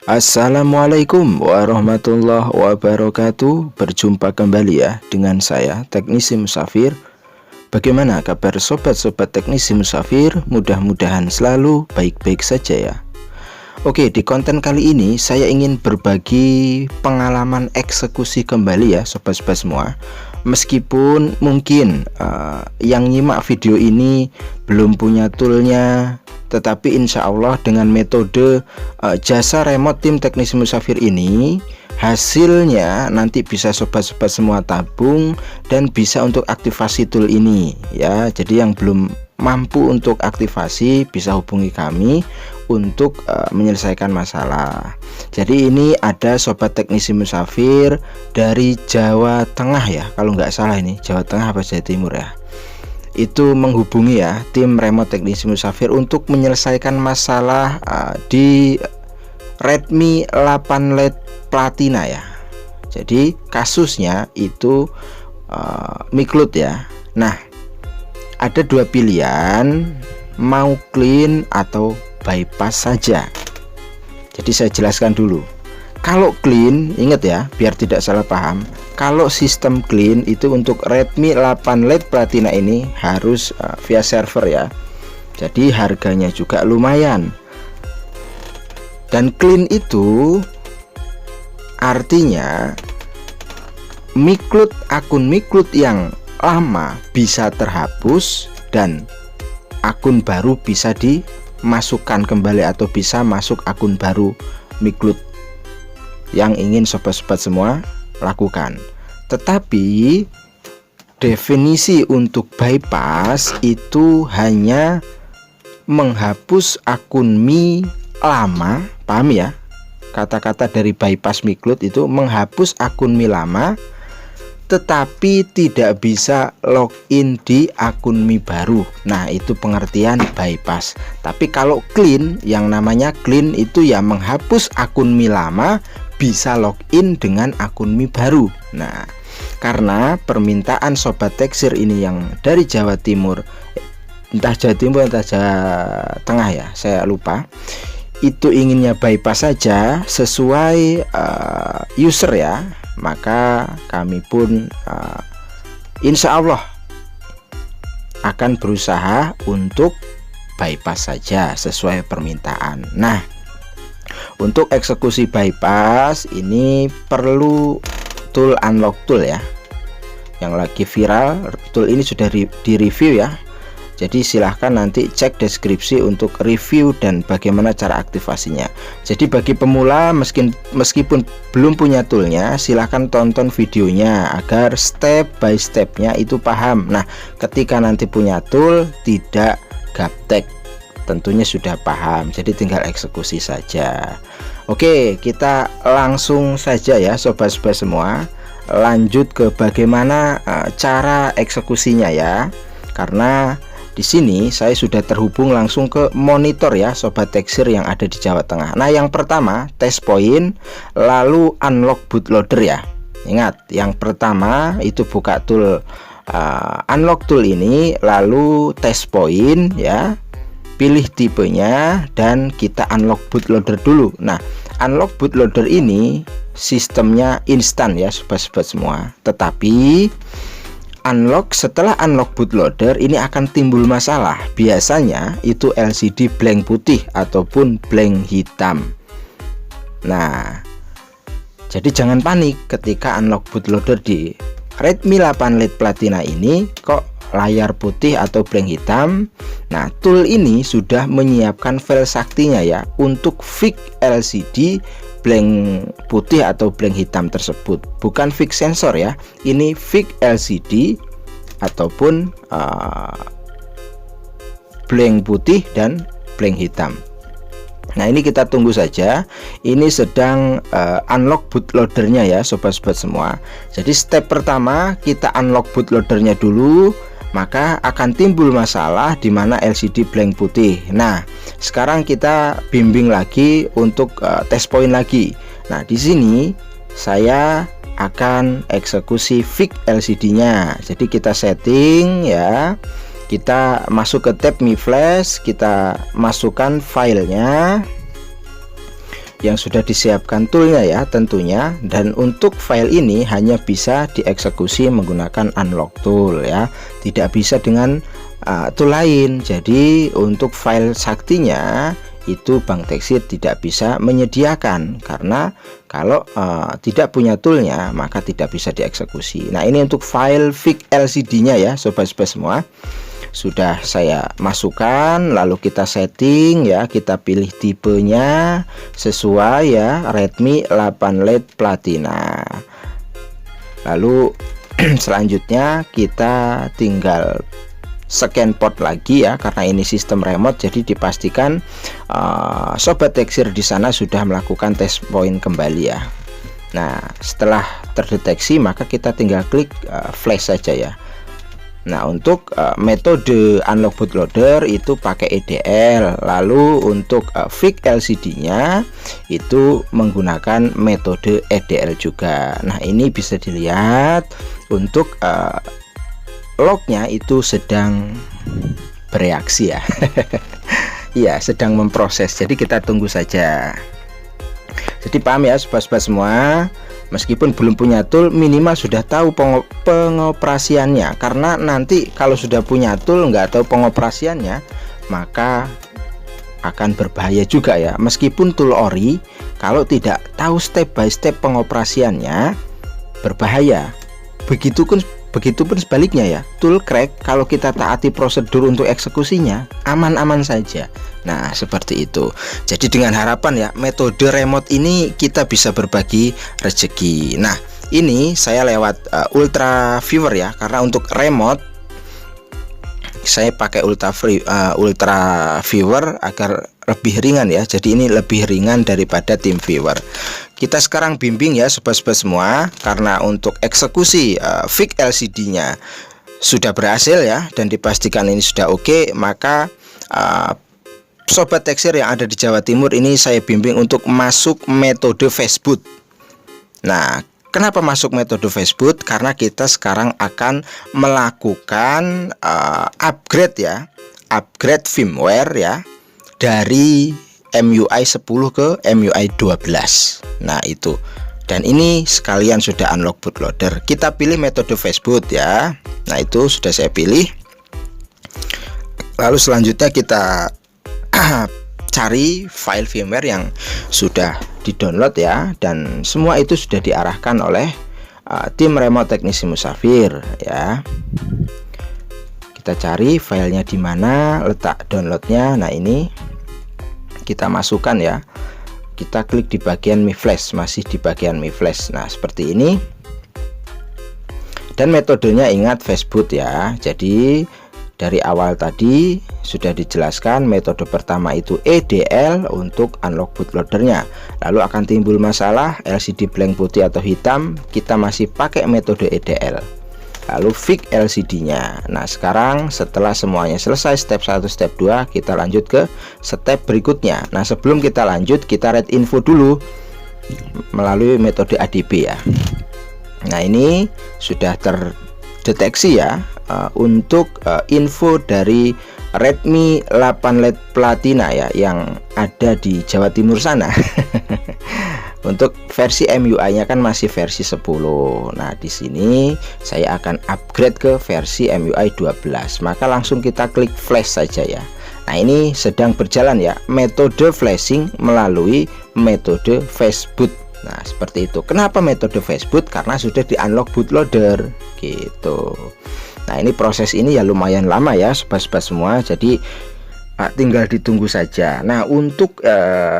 Assalamualaikum warahmatullahi wabarakatuh. Berjumpa kembali ya dengan saya Teknisi Musafir. Bagaimana kabar sobat-sobat Teknisi Musafir? Mudah-mudahan selalu baik-baik saja ya. Oke, di konten kali ini saya ingin berbagi pengalaman eksekusi kembali ya sobat-sobat semua. Meskipun mungkin yang nyimak video ini belum punya toolnya, tetapi insya Allah dengan metode jasa remote tim Teknisi Musafir ini, hasilnya nanti bisa sobat-sobat semua tabung dan bisa untuk aktivasi tool ini ya. Jadi yang belum mampu untuk aktivasi bisa hubungi kami untuk menyelesaikan masalah. Jadi ini ada sobat Teknisi Musafir dari Jawa Tengah ya, kalau nggak salah ini Jawa Tengah apa Jawa Timur ya, itu menghubungi ya tim remote Teknisi Musafir untuk menyelesaikan masalah di Redmi 8 Lite Platina ya. Jadi kasusnya itu miklut ya. Nah, ada dua pilihan, mau clean atau bypass saja. Jadi saya jelaskan dulu. Kalau clean, ingat ya, biar tidak salah paham. Kalau sistem clean itu untuk Redmi 8 Lite Platina ini harus via server ya. Jadi harganya juga lumayan. Dan clean itu artinya akun miklut yang lama bisa terhapus dan akun baru bisa dimasukkan kembali atau bisa masuk akun baru miklut yang ingin sobat-sobat semua lakukan. Tetapi definisi untuk bypass itu hanya menghapus akun Mi lama, paham ya? Kata-kata dari bypass miklut itu menghapus akun Mi lama, tetapi tidak bisa login di akun Mi baru. Nah, itu pengertian bypass. Tapi kalau clean, yang namanya clean itu ya menghapus akun Mi lama, bisa login dengan akun Mi baru. Nah, karena permintaan sobat Teksir ini yang dari Jawa Timur, entah Jawa Timur entah Jawa Tengah ya, saya lupa, itu inginnya bypass saja sesuai user ya, maka kami pun insya Allah akan berusaha untuk bypass saja sesuai permintaan. Nah, untuk eksekusi bypass ini perlu tool unlock tool ya, yang lagi viral. Tool ini sudah di review ya. Jadi silahkan nanti cek deskripsi untuk review dan bagaimana cara aktivasinya. Jadi bagi pemula meskipun belum punya toolnya, silahkan tonton videonya agar step by stepnya itu paham. Nah, ketika nanti punya tool tidak gaptek, tentunya sudah paham, jadi tinggal eksekusi saja. Oke, kita langsung saja ya sobat-sobat semua, lanjut ke bagaimana cara eksekusinya ya. Karena di sini saya sudah terhubung langsung ke monitor ya sobat Teksir yang ada di Jawa Tengah. Nah, yang pertama test point, lalu unlock bootloader ya. Ingat, yang pertama itu buka tool unlock tool ini, lalu test point ya, pilih tipenya dan kita unlock bootloader dulu. Nah, unlock bootloader ini sistemnya instan ya sobat-sobat semua. Tetapi setelah unlock bootloader ini akan timbul masalah. Biasanya itu LCD blank putih ataupun blank hitam. Nah, jadi jangan panik ketika unlock bootloader di Redmi 8 Lite Platina ini kok layar putih atau blank hitam. Nah, tool ini sudah menyiapkan file saktinya ya untuk fix LCD blank putih atau blank hitam tersebut. Bukan fix sensor ya, ini fix LCD ataupun blank putih dan blank hitam. Nah, ini kita tunggu saja. Ini sedang unlock bootloadernya ya sobat-sobat semua. Jadi step pertama kita unlock bootloadernya dulu, maka akan timbul masalah di mana LCD blank putih. Nah, sekarang kita bimbing lagi untuk test point lagi. Nah, di sini saya akan eksekusi fix LCD-nya. Jadi kita setting ya. Kita masuk ke tab Mi Flash, kita masukkan filenya. yang sudah disiapkan toolnya ya tentunya. Dan untuk file ini hanya bisa dieksekusi menggunakan unlock tool ya, tidak bisa dengan tool lain. Jadi untuk file saktinya itu Bang Tekzir tidak bisa menyediakan, karena kalau tidak punya toolnya maka tidak bisa dieksekusi. Nah ini untuk file fix LCD nya ya sobat-sobat semua, sudah saya masukkan, lalu kita setting ya, kita pilih tipenya sesuai ya, Redmi 8 LED Platina. Lalu selanjutnya kita tinggal scan port lagi ya, karena ini sistem remote jadi dipastikan sobat Tekzir di sana sudah melakukan test point kembali ya. Nah setelah terdeteksi maka kita tinggal klik flash saja ya. Nah untuk metode unlock bootloader itu pakai EDL, lalu untuk fix LCD nya itu menggunakan metode EDL juga. Nah ini bisa dilihat untuk lognya itu sedang bereaksi ya. Iya sedang memproses, jadi kita tunggu saja. Jadi paham ya sobat-sobat semua, meskipun belum punya tool minimal sudah tahu pengoperasiannya, karena nanti kalau sudah punya tool nggak tahu pengoperasiannya maka akan berbahaya juga ya. Meskipun tool ori, kalau tidak tahu step by step pengoperasiannya berbahaya. Begitupun sebaliknya ya, tool crack kalau kita taati prosedur untuk eksekusinya aman-aman saja. Nah seperti itu. Jadi dengan harapan ya metode remote ini kita bisa berbagi rezeki. Nah ini saya lewat Ultra Viewer ya, karena untuk remote saya pakai Ultra Viewer agar lebih ringan ya. Jadi ini lebih ringan daripada TeamViewer. Kita sekarang bimbing ya sobat-sobat semua, karena untuk eksekusi fix LCD nya sudah berhasil ya, dan dipastikan ini sudah oke, maka sobat Tekzir yang ada di Jawa Timur ini saya bimbing untuk masuk metode fastboot. Nah kenapa masuk metode fastboot? Karena kita sekarang akan melakukan upgrade ya, upgrade firmware ya, dari MIUI 10 ke MIUI 12. Nah itu, dan ini sekalian sudah unlock bootloader. Kita pilih metode fastboot ya. Nah itu sudah saya pilih. Lalu selanjutnya kita cari file firmware yang sudah di-download ya, dan semua itu sudah diarahkan oleh tim remote teknisi Musafir ya. Kita cari filenya di mana, letak downloadnya. Nah ini kita masukkan ya, kita klik di bagian Mi Flash, masih di bagian Mi Flash. Nah seperti ini, dan metodenya ingat fastboot ya. Jadi dari awal tadi sudah dijelaskan, metode pertama itu EDL untuk unlock bootloadernya. Lalu akan timbul masalah LCD blank putih atau hitam, kita masih pakai metode EDL. Lalu fix LCD nya. Nah sekarang setelah semuanya selesai step 1 step 2, kita lanjut ke step berikutnya. Nah sebelum kita lanjut, kita read info dulu melalui metode ADB ya. Nah ini sudah terdeteksi ya, untuk info dari Redmi 8 LED Platina ya, yang ada di Jawa Timur sana. Untuk versi MIUI nya kan masih versi 10. Nah di sini saya akan upgrade ke versi MIUI 12, maka langsung kita klik flash saja ya. Nah ini sedang berjalan ya, metode flashing melalui metode fastboot. Nah seperti itu. Kenapa metode fastboot? Karena sudah di unlock bootloader gitu. Nah ini proses ini ya lumayan lama ya sobat-sobat semua, jadi tinggal ditunggu saja. Nah untuk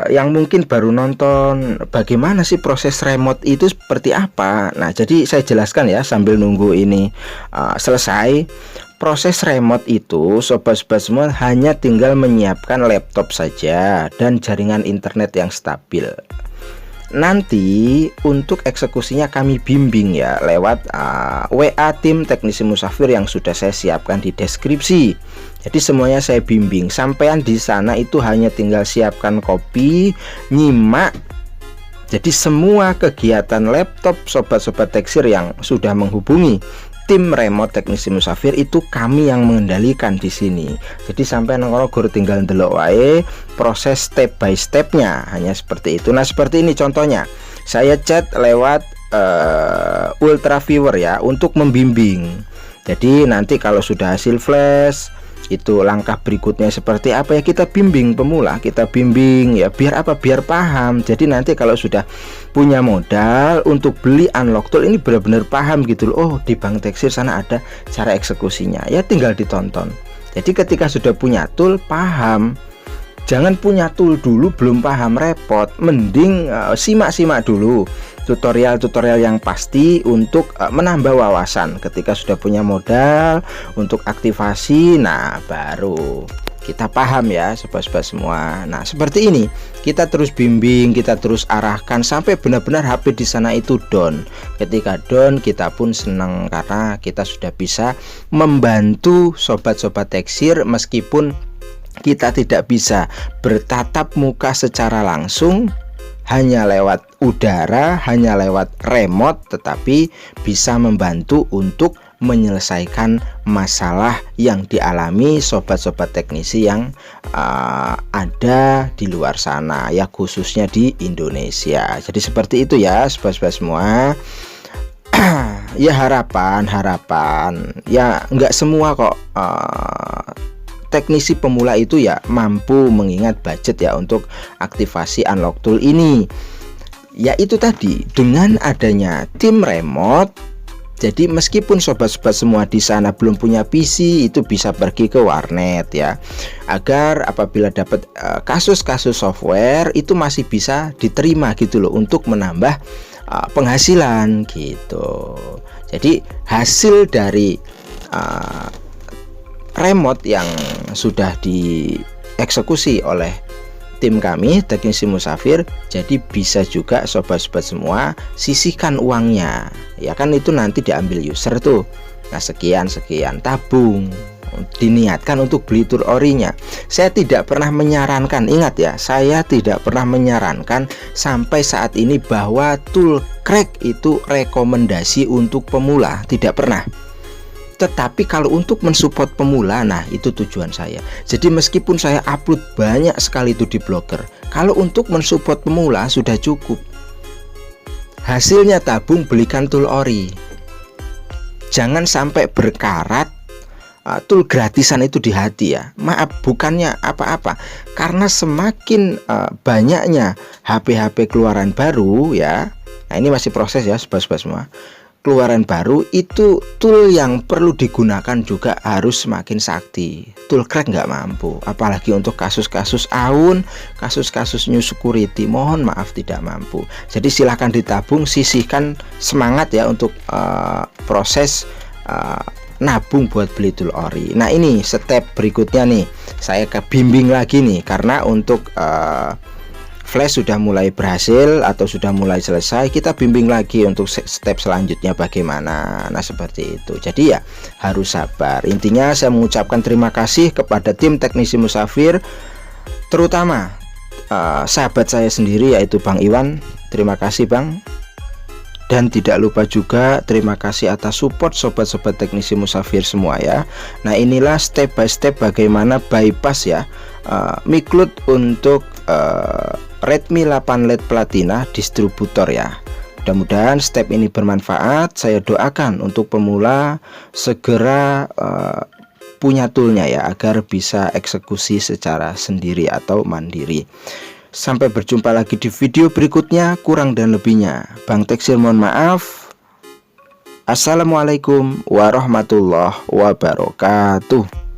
yang mungkin baru nonton bagaimana sih proses remote itu seperti apa, nah jadi saya jelaskan ya sambil nunggu ini selesai. Proses remote itu sobat-sobat semua hanya tinggal menyiapkan laptop saja dan jaringan internet yang stabil. Nanti untuk eksekusinya kami bimbing ya lewat WA tim teknisi Musafir yang sudah saya siapkan di deskripsi. Jadi semuanya saya bimbing. Sampean di sana itu hanya tinggal siapkan kopi, nyimak. Jadi semua kegiatan laptop sobat-sobat Tekzir yang sudah menghubungi tim remote teknisi musafir itu kami yang mengendalikan di sini. Jadi sampai nongkrong guru tinggal ndelok wae proses step by stepnya, hanya seperti itu. Nah seperti ini contohnya, saya chat lewat Ultra Viewer ya untuk membimbing. Jadi nanti kalau sudah hasil flash itu langkah berikutnya seperti apa ya, kita bimbing pemula, kita bimbing ya, biar apa, biar paham. Jadi nanti kalau sudah punya modal untuk beli unlock tool ini benar-benar paham gitu loh. Oh di Bank Teksir sana ada cara eksekusinya ya, tinggal ditonton. Jadi ketika sudah punya tool paham, jangan punya tool dulu belum paham, repot. Mending simak-simak dulu tutorial-tutorial yang pasti untuk menambah wawasan. Ketika sudah punya modal untuk aktivasi, nah baru kita paham ya sobat-sobat semua. Nah seperti ini, kita terus bimbing, kita terus arahkan sampai benar-benar HP di sana itu down. Ketika down kita pun senang karena kita sudah bisa membantu sobat-sobat Teksir meskipun kita tidak bisa bertatap muka secara langsung, hanya lewat udara, hanya lewat remote, tetapi bisa membantu untuk menyelesaikan masalah yang dialami sobat-sobat teknisi yang ada di luar sana ya, khususnya di Indonesia. Jadi seperti itu ya sobat-sobat semua. Ya harapan ya nggak semua kok teknisi pemula itu ya mampu mengingat budget ya untuk aktivasi unlock tool ini. Ya itu tadi, dengan adanya tim remote, jadi meskipun sobat-sobat semua di sana belum punya PC, itu bisa pergi ke warnet ya, agar apabila dapat kasus-kasus software itu masih bisa diterima gitu loh, untuk menambah penghasilan gitu. Jadi hasil dari remote yang sudah dieksekusi oleh tim kami teknisi musafir, jadi bisa juga sobat-sobat semua sisihkan uangnya ya kan, itu nanti diambil user tuh. Nah sekian tabung, diniatkan untuk beli tool orinya. Saya tidak pernah menyarankan, ingat ya, saya tidak pernah menyarankan sampai saat ini bahwa tool crack itu rekomendasi untuk pemula, tidak pernah. Tetapi kalau untuk mensupport pemula, nah itu tujuan saya. Jadi meskipun saya upload banyak sekali itu di blogger, kalau untuk mensupport pemula sudah cukup. Hasilnya tabung, belikan tool ori. Jangan sampai berkarat tool gratisan itu di hati ya. Maaf, bukannya apa-apa, karena semakin banyaknya HP-HP keluaran baru ya. Nah ini masih proses ya sobat-sobat semua. Keluaran baru itu tool yang perlu digunakan juga harus semakin sakti. Tool crack nggak mampu, apalagi untuk kasus-kasus AUN, kasus-kasus new security, mohon maaf tidak mampu. Jadi silahkan ditabung, sisihkan semangat ya untuk proses nabung buat beli tool ori. Nah ini step berikutnya nih, saya ke bimbing lagi nih, karena untuk flash sudah mulai berhasil atau sudah mulai selesai, kita bimbing lagi untuk step selanjutnya bagaimana. Nah seperti itu. Jadi ya harus sabar. Intinya saya mengucapkan terima kasih kepada tim teknisi musafir, terutama sahabat saya sendiri yaitu Bang Iwan. Terima kasih Bang. Dan tidak lupa juga terima kasih atas support sobat-sobat teknisi musafir semua ya. Nah inilah step by step bagaimana bypass ya Miklut untuk Redmi 8 LED Platina distributor ya. Mudah-mudahan step ini bermanfaat. Saya doakan untuk pemula segera punya toolnya ya, agar bisa eksekusi secara sendiri atau mandiri. Sampai berjumpa lagi di video berikutnya. Kurang dan lebihnya Bang Teksir mohon maaf. Assalamualaikum warahmatullahi wabarakatuh.